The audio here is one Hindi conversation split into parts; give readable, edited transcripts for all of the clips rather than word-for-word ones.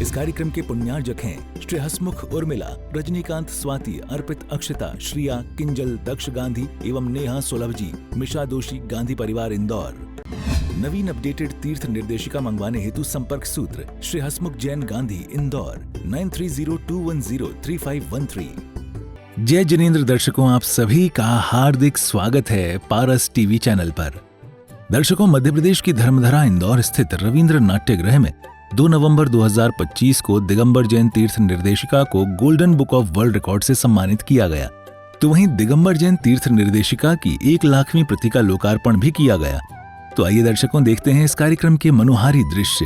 इस कार्यक्रम के पुण्यार्जक हैं श्री हसमुख उर्मिला, रजनीकांत स्वाति, अर्पित अक्षता, श्रिया, किंजल, दक्ष गांधी एवं नेहा सुलभजी, मिशा दोषी, गांधी परिवार इंदौर। नवीन अपडेटेड तीर्थ निर्देशिका मंगवाने हेतु संपर्क सूत्र श्री हसमुख जैन गांधी इंदौर 9302103513। जय जिनेंद्र दर्शकों, आप सभी का हार्दिक स्वागत है पारस टीवी चैनल पर। दर्शकों, मध्य प्रदेश की धर्मधरा इंदौर स्थित रविंद्र नाट्यगृह में 2 नवंबर 2025 को दिगंबर जैन तीर्थ निर्देशिका को golden book of world record से सम्मानित किया गया। तो वहीं दिगंबर जैन तीर्थ निर्देशिका की 1 लाखवीं प्रति का लोकार्पण भी किया गया। तो आइए दर्शकों, देखते हैं इस कार्यक्रम के मनोहारी दृश्य।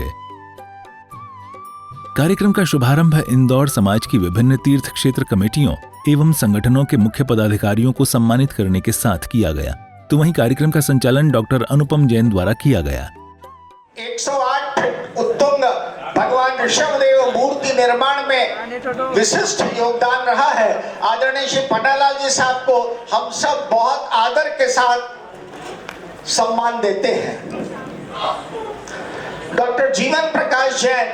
कार्यक्रम का शुभारंभ इंदौर समाज की विभिन्न तीर्थ क्षेत्र कमेटियों एवं संगठनों के मुख्य पदाधिकारियों को सम्मानित करने के साथ किया गया। तो वहीं कार्यक्रम का संचालन डॉक्टर अनुपम जैन द्वारा किया गया। 108 फीट उत्तुंग भगवान ऋषभदेव मूर्ति निर्माण में विशिष्ट योगदान रहा है। आदरणीय श्री पन्नालाल जी साहब को हम सब बहुत आदर के साथ सम्मान देते हैं। डॉक्टर जीवन प्रकाश जैन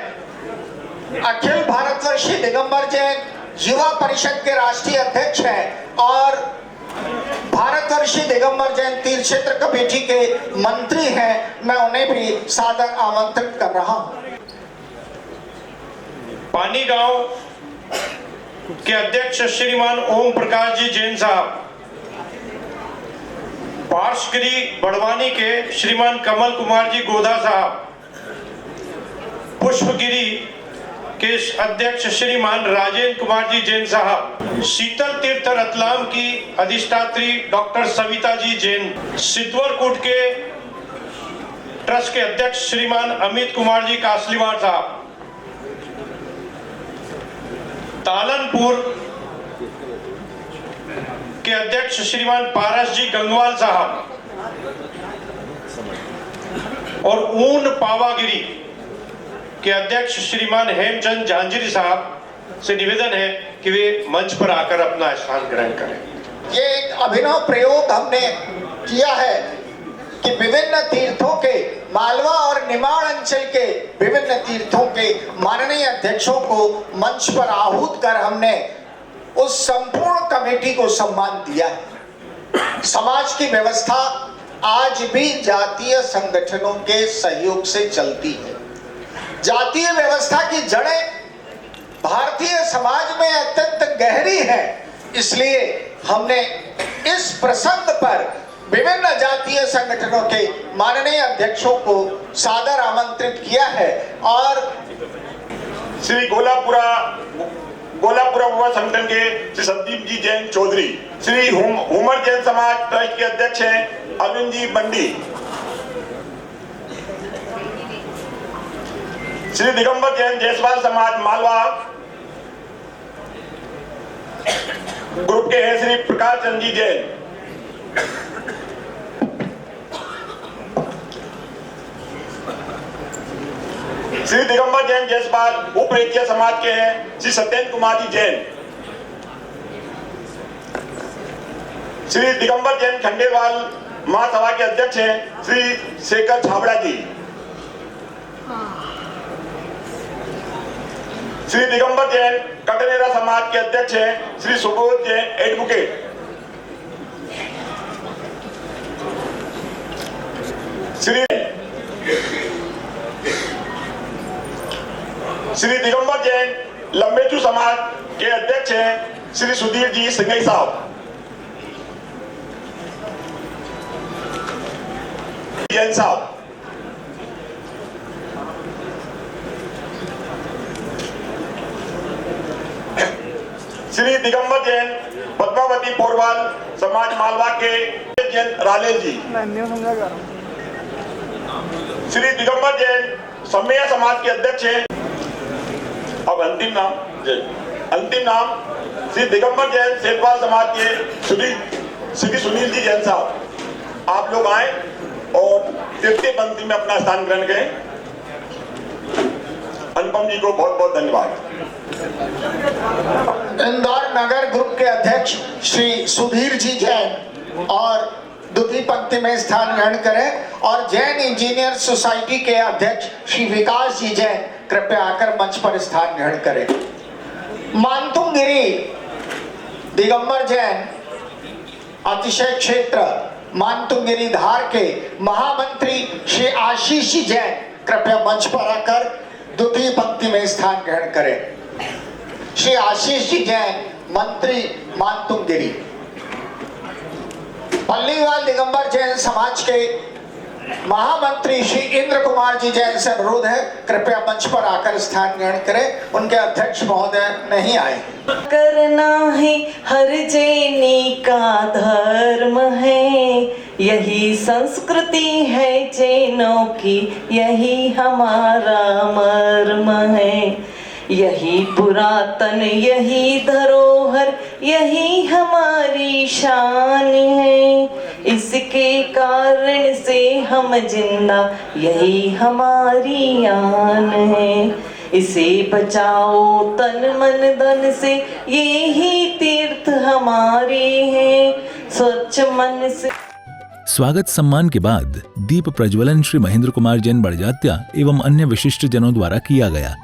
अखिल भारतवर्षीय दिगंबर जैन युवा परिषद के राष्ट्रीय अध्यक्ष हैं और भारतवर्षीय दिगंबर जैन तीर्थ क्षेत्र कमेटी के मंत्री हैं। मैं उन्हें भी सादर आमंत्रित कर रहा हूं। पानी गांव के अध्यक्ष श्रीमान ओम प्रकाश जी जैन साहब, पार्शगिरी बड़वानी के श्रीमान कमल कुमार जी गोधा साहब, पुष्पगिरी के अध्यक्ष श्रीमान राजेंद्र कुमार जी जैन साहब, शीतल तीर्थ रतलाम की अधिष्ठात्री डॉक्टर सविता जी जैन, सिद्धवरकोट के ट्रस्ट के अध्यक्ष श्रीमान अमित कुमार जी कासलीवार साहब, तालनपुर के अध्यक्ष श्रीमान पारस जी गंगवाल साहब और ऊन पावागिरी के अध्यक्ष श्रीमान हेमचंद झांझरी साहब से निवेदन है कि वे मंच पर आकर अपना स्थान ग्रहण करें। ये एक अभिनव प्रयोग हमने किया है कि विभिन्न तीर्थों के, मालवा और निमाड़ अंचल के विभिन्न तीर्थों के माननीय अध्यक्षों को मंच पर आहूत कर हमने उस संपूर्ण कमेटी को सम्मान दिया है। समाज की व्यवस्था आज भी जातीय संगठनों के सहयोग से चलती है। जातीय व्यवस्था की जड़ें भारतीय समाज में अत्यंत गहरी है। इसलिए हमने इस प्रसंग पर विभिन्न जातीय संगठनों के माननीय अध्यक्षों को सादर आमंत्रित किया है और श्री गोलापुरा युवा संगठन के श्री संदीप जी जैन चौधरी, श्री हुमर जैन समाज ट्रस्ट के अध्यक्ष हैं अरविंद जी बंडी, श्री दिगंबर जैन जयसवाल समाज मालवा ग्रुप के हैं श्री प्रकाश चंद जी जैन, श्री दिगंबर जैन जयसवाल उपरेतिया समाज के हैं श्री सत्येंद्र कुमार जी जैन, श्री दिगंबर जैन खंडेलवाल महासभा के अध्यक्ष हैं श्री शेखर छाबड़ा जी, श्री दिगंबर जैन कटनेरा समाज के अध्यक्ष हैं श्री सुबोध जैन एडवोकेट, श्री दिगंबर जैन लंबेचू समाज के अध्यक्ष हैं श्री सुधीर जी सिंघई साहब, जैन साहब, श्री दिगंबर जैन पद्मावती पोरवाल समाज मालवा के जैन रालेल जी, श्री दिगंबर जैन सम्मेया समाज के अध्यक्ष हैं। अब अंतिम नाम श्री दिगंबर जैन सेठवाल समाज के श्री सुनील जी जैन साहब, आप लोग आए और तृतीय पंक्ति में अपना स्थान ग्रहण करें। अनुपम जी को बहुत बहुत धन्यवाद। इंदौर नगर ग्रुप के अध्यक्ष श्री सुधीर जी जैन और द्वितीय पंक्ति में स्थान ग्रहण करें। और जैन इंजीनियर सोसाइटी के अध्यक्ष श्री विकास जी जैन कृपया आकर मंच पर स्थान ग्रहण करें। मानतुंगगिरी दिगंबर जैन अतिशय क्षेत्र मानतुंगगिरी धार के महामंत्री श्री आशीष जी जैन कृपया मंच पर आकर द्वितीय पंक्ति में स्थान ग्रहण करें। श्री आशीष जी जैन मंत्री मानतुंगगिरी। पल्लीवाल दिगंबर जैन समाज के महामंत्री श्री इंद्र कुमार जी जैन से अनुरोध है कृपया मंच पर आकर स्थान ग्रहण करें। उनके अध्यक्ष महोदय नहीं आए। करना है हर जैनी का धर्म है, यही संस्कृति है जैनों की, यही हमारा मर्म है। यही पुरातन यही धरोहर यही हमारी शान है, इसके कारण से हम जिंदा यही हमारी आन है। इसे बचाओ तन मन धन से, यही तीर्थ हमारे हैं, स्वच्छ मन से। स्वागत सम्मान के बाद दीप प्रज्वलन श्री महेंद्र कुमार जैन बड़जात्या एवं अन्य विशिष्ट जनों द्वारा किया गया।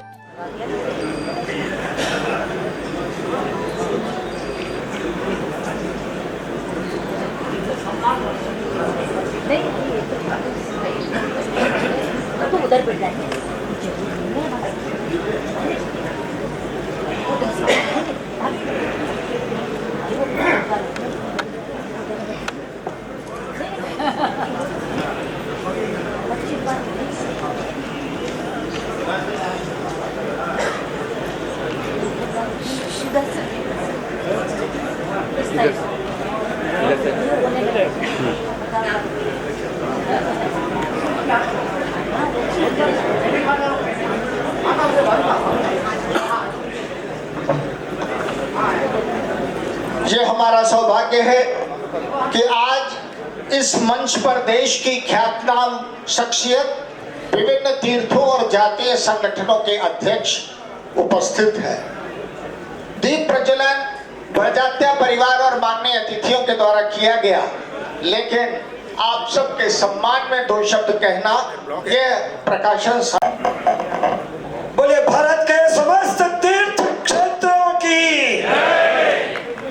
ये हमारा सौभाग्य है कि आज इस मंच पर देश की ख्यातनाम शख्सियत, विभिन्न तीर्थों और जातीय संगठनों के अध्यक्ष उपस्थित हैं। दीप प्रज्वलन बड़जात्या परिवार और माननीय अतिथियों के द्वारा किया गया, लेकिन आप सबके सम्मान में दो शब्द कहना यह प्रकाशन। बोले भारत के समस्त तीर्थ क्षेत्रों की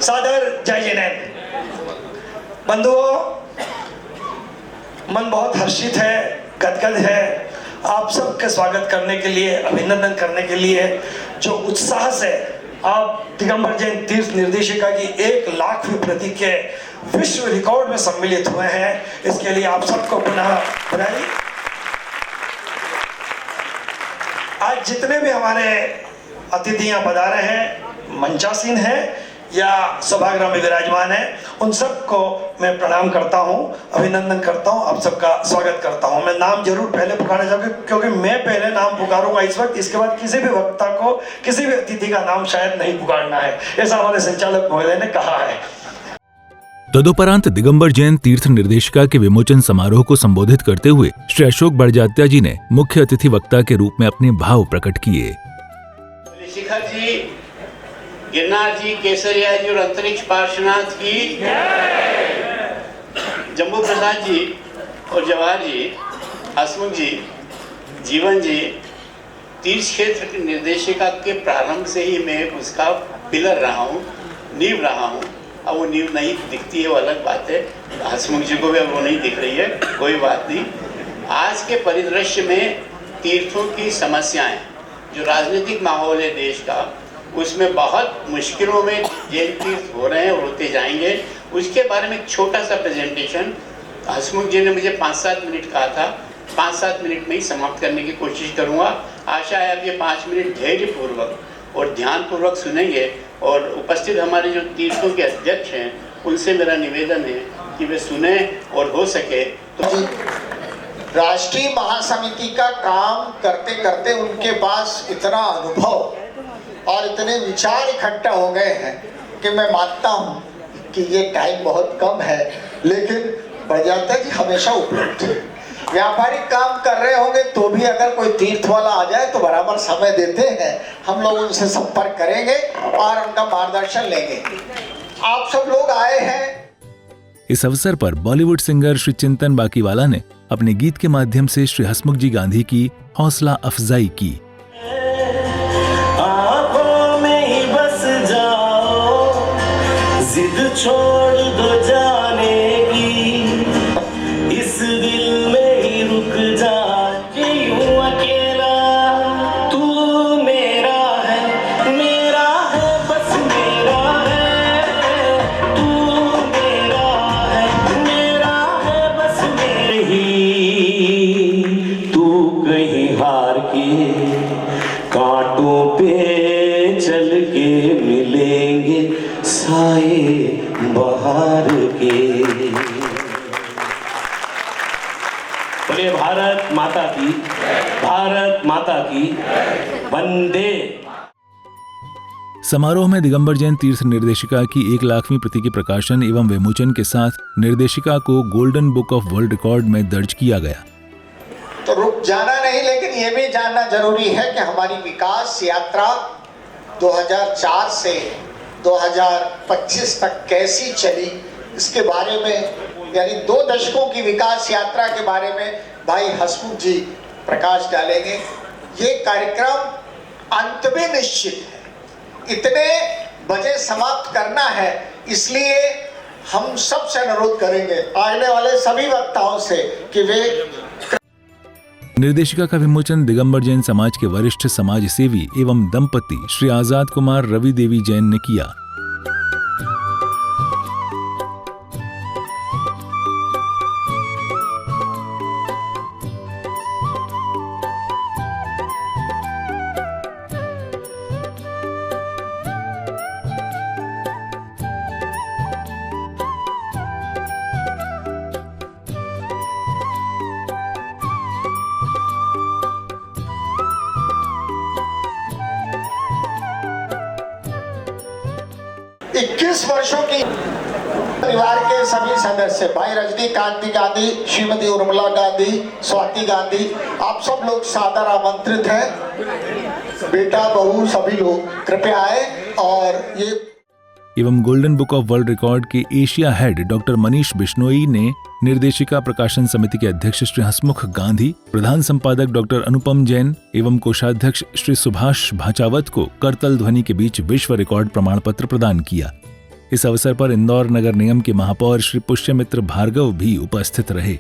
सादर जय जिनेंद्र। बंधुओं, मन बहुत हर्षित है, गदगद है आप सबके स्वागत करने के लिए, अभिनंदन करने के लिए। जो उत्साह से आप दिगंबर जैन तीर्थ निर्देशिका की 1 लाखवीं प्रति के विश्व रिकॉर्ड में सम्मिलित हुए हैं, इसके लिए आप सबको पुनः बधाई। आज जितने भी हमारे अतिथियां पधारे हैं, मंचासीन हैं या सभागृह में विराजमान है, उन सबको मैं प्रणाम करता हूं, अभिनंदन करता हूं, आप सबका स्वागत करता हूं। मैं नाम जरूर पहले पुकारना चाहूंगा, क्योंकि मैं पहले नाम पुकारूंगा इस वक्त, इसके बाद किसी भी वक्ता को किसी भी अतिथि का नाम शायद नहीं पुकारना है, ऐसा हमारे संचालक महोदय ने कहा है। तदुपरांत दिगंबर जैन तीर्थ निर्देशिका के विमोचन समारोह को संबोधित करते हुए श्री अशोक बड़जात्या जी ने मुख्य अतिथि वक्ता के रूप में अपने भाव प्रकट किए। शिखर जी, गिरनार जी, केसरिया जी और अंतरिक्ष पार्श्वनाथ की, जम्बू प्रसाद जी और जवाहर जी, हसमुख जी, जीवन जी, तीर्थ क्षेत्र की निर्देशिका के प्रारंभ से ही मैं उसका पिलर रहा हूँ, नींव रहा हूँ। अब वो नींव नहीं दिखती है वो अलग बात है, हसमुख जी को भी अब वो नहीं दिख रही है, कोई बात नहीं। आज के परिदृश्य में तीर्थों की समस्याएं, जो राजनीतिक माहौल है देश का, उसमें बहुत मुश्किलों में जैन तीर्थ हो रहे हैं और होते जाएंगे। उसके बारे में एक छोटा सा प्रेजेंटेशन हसमुख जी ने मुझे 5-7 मिनट कहा था, 5-7 मिनट में ही समाप्त करने की कोशिश करूंगा। आशा है आप ये 5 मिनट धैर्यपूर्वक और ध्यानपूर्वक सुनेंगे। और उपस्थित हमारे जो तीर्थों के अध्यक्ष हैं, उनसे मेरा निवेदन है कि वे सुने और हो सके तो। राष्ट्रीय महासमिति का काम करते करते उनके पास इतना अनुभव और इतने विचार इकट्ठा हो गए हैं कि मैं मानता हूं कि ये टाइम बहुत कम है, लेकिन बड़जात्या जी हमेशा उपलब्ध है। व्यापारिक काम कर रहे होंगे तो भी अगर कोई तीर्थ वाला आ जाए तो बराबर समय देते हैं। हम लोग उनसे संपर्क करेंगे और उनका मार्गदर्शन लेंगे। आप सब लोग आए हैं इस अवसर पर बॉलीवुड सिंगर श्री चिंतन बाकीवाला ने अपने गीत के माध्यम से श्री हसमुख जी गांधी की हौसला अफजाई की। आंखों में ही बस जाओ, जिद छोड़ दो जाने की, इस दिल में ही रुक जा, यूं अकेला तू मेरा है बस मेरा है, तू मेरा है बस मेरे ही, तू कहीं हार के कांटों पे चल के मिलेंगे साए बहार के। बोले भारत माता की वंदे। समारोह में दिगंबर जैन तीर्थ निर्देशिका की 1,00,000वीं प्रति के प्रकाशन एवं विमोचन के साथ निर्देशिका को golden book of world record में दर्ज किया गया। तो रुक जाना नहीं, लेकिन ये भी जानना जरूरी है कि हमारी विकास यात्रा 2004 से 2025 तक कैसी चली, इसके बारे में, यानी 2 दशकों की विकास यात्रा के बारे में भाई हसमुख जी प्रकाश डालेंगे। ये कार्यक्रम अंत में निश्चित है, इतने बजे समाप्त करना है, इसलिए हम सबसे अनुरोध करेंगे आने वाले सभी वक्ताओं से कि वे निर्देशिका का विमोचन दिगंबर जैन समाज के वरिष्ठ समाज सेवी एवं दंपति श्री आजाद कुमार रवि देवी जैन ने किया। वर्षों की परिवार के सभी सदस्य, भाई रजनीकांत गांधी, श्रीमती उर्मिला गांधी, स्वाति गांधी, आप सब लोग सादर आमंत्रित हैं। बेटा बहू सभी लोग कृपया आए। और ये एवं golden book of world record के Asia head doctor Manish Bishnoi ने निर्देशिका प्रकाशन समिति के अध्यक्ष श्री हसमुख गांधी, प्रधान संपादक डॉक्टर अनुपम जैन एवं कोषाध्यक्ष श्री सुभाष भाचावत को करतल ध्वनि के बीच विश्व रिकॉर्ड प्रमाण पत्र प्रदान किया। इस अवसर पर इंदौर नगर निगम के महापौर श्री पुष्यमित्र भार्गव भी उपस्थित रहे।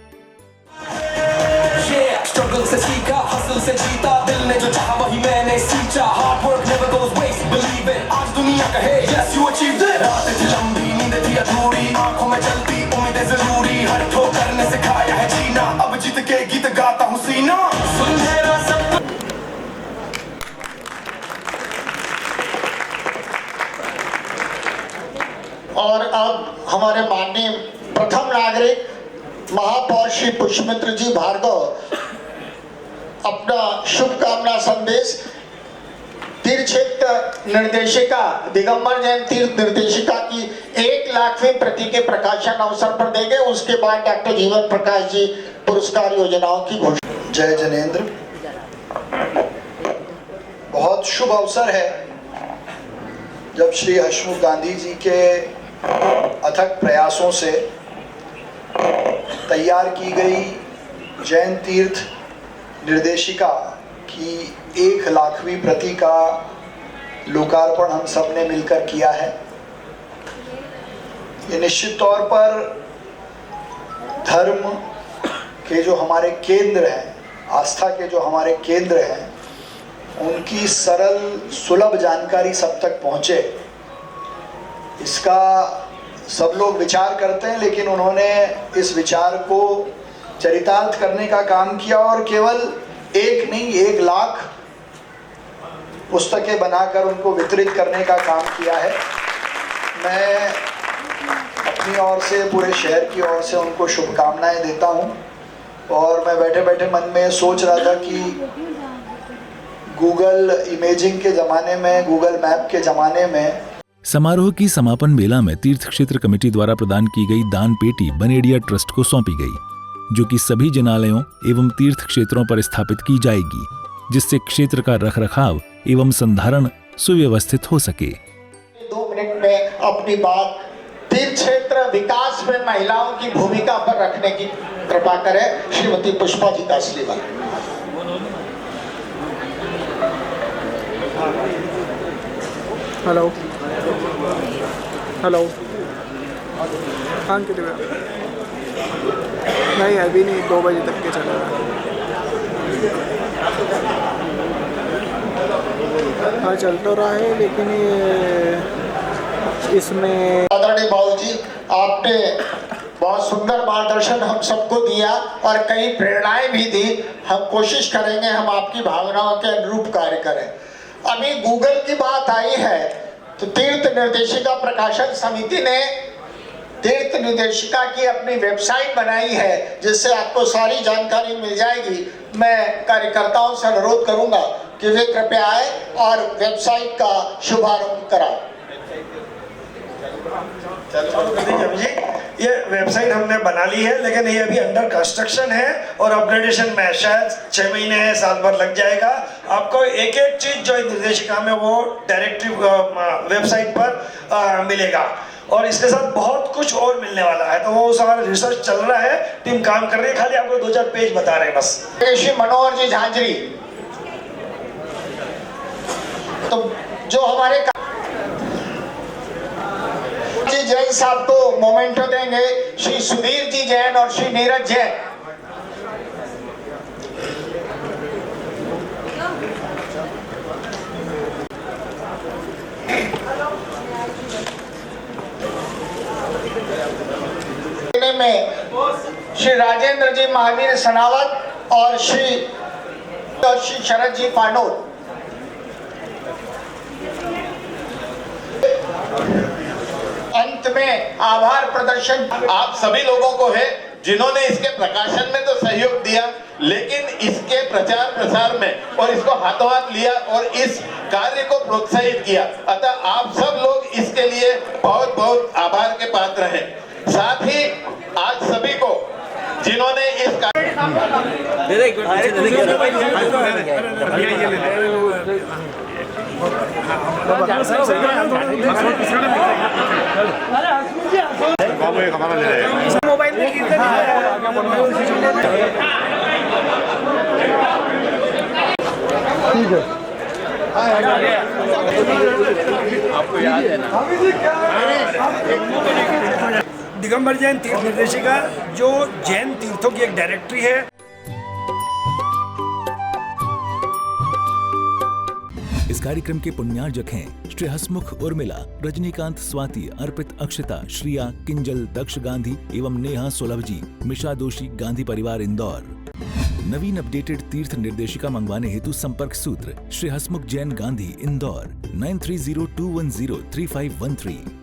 और अब हमारे माननीय प्रथम नागरिक महापौर श्री पुष्यमित्र जी भार्गव अपना शुभकामना संदेश तीर्थ क्षेत्र निर्देशिका दिगंबर जैन तीर्थ निर्देशिका की 1,00,000वीं प्रति के प्रकाशन अवसर पर देंगे। उसके बाद डॉक्टर जीवन प्रकाश जी पुरस्कार योजनाओं की घोषणा। जय जनेंद्र। बहुत शुभ अवसर है जब श्री हसमुख गांधी जी के अथक प्रयासों से तैयार की गई जैन तीर्थ निर्देशिका की 1,00,000वीं प्रति का लोकार्पण हम सब ने मिलकर किया है। ये निश्चित तौर पर धर्म के जो हमारे केंद्र हैं, आस्था के जो हमारे केंद्र हैं, उनकी सरल सुलभ जानकारी सब तक पहुँचे, इसका सब लोग विचार करते हैं, लेकिन उन्होंने इस विचार को चरितार्थ करने का काम किया और केवल एक नहीं 1,00,000 पुस्तकें बनाकर उनको वितरित करने का काम किया है। मैं अपनी ओर से, पूरे शहर की ओर से उनको शुभकामनाएं देता हूं। और मैं बैठे बैठे मन में सोच रहा था कि गूगल इमेजिंग के ज़माने में, गूगल मैप के ज़माने में समारोह की समापन मेला में तीर्थ क्षेत्र कमेटी द्वारा प्रदान की गई दान पेटी बनेडिया ट्रस्ट को सौंपी गई, जो कि सभी जनालयों एवं तीर्थ क्षेत्रों पर स्थापित की जाएगी, जिससे क्षेत्र का रखरखाव एवं संधारण सुव्यवस्थित हो सके। 2 मिनट में अपनी बात तीर्थ क्षेत्र विकास में महिलाओं की भूमिका पर रखने की कृपा करें। श्रीमती पुष्पा जी कासलीवाल। हेलो हेलो, हाँ कितने नहीं अभी नहीं, 2 बजे तक के चलेगा। हाँ चल तो रहा है, लेकिन ये इसमें आदरणीय बाबू जी, आपने बहुत सुंदर मार्गदर्शन हम सबको दिया और कई प्रेरणाएं भी दी। हम कोशिश करेंगे हम आपकी भावनाओं के अनुरूप कार्य करें। अभी गूगल की बात आई है तो तीर्थ निर्देशिका प्रकाशन समिति ने तीर्थ निर्देशिका की अपनी वेबसाइट बनाई है, जिससे आपको सारी जानकारी मिल जाएगी। मैं कार्यकर्ताओं से अनुरोध करूंगा कि वे कृपया आए और वेबसाइट का शुभारंभ कराएं। जी, ये वेबसाइट हमने बना ली है, लेकिन ये अभी अंडर कंस्ट्रक्शन है और अपग्रेडेशन में शायद 6 महीने है, साल भर लग जाएगा। आपको एक एक चीज जो निर्देशिका में वो डायरेक्टरी वेबसाइट पर मिलेगा और इसके साथ बहुत कुछ और मिलने वाला है। तो वो सारा रिसर्च चल रहा है, टीम काम कर रही है, खाली आपको 2-4 पेज बता रहे हैं बस। श्री मनोहर जी झांझरी, तो जो हमारे जी जैन साहब को मोमेंटो देंगे, श्री सुधीर जी जैन और श्री नीरज जैन। में श्री राजेंद्र जी महावीर सनावत और श्री शरद जी पांडोल। अंत में आभार प्रदर्शन आप सभी लोगों को है जिन्होंने इसके प्रकाशन में तो सहयोग दिया, लेकिन इसके प्रचार प्रसार में और इसको हाथों हाथ लिया और इस कार्य को प्रोत्साहित किया। अतः आप सब लोग इसके लिए बहुत बहुत आभार के पात्र हैं। साथ ही आज सभी को जिन्होंने इस मोबाइल में ठीक है, आपको याद है ना, दिगंबर जैन तीर्थ निर्देशिका जो जैन तीर्थों की एक डायरेक्टरी है। इस कार्यक्रम के पुण्यार्जक हैं श्री हसमुख उर्मिला, रजनीकांत स्वाति, अर्पित अक्षता, श्रिया किंजल, दक्ष गांधी एवं नेहा सुलभ जी, मिशा दोषी, गांधी परिवार इंदौर। नवीन अपडेटेड तीर्थ निर्देशिका मंगवाने हेतु संपर्क सूत्र श्री हसमुख जैन गांधी इंदौर 9302103513।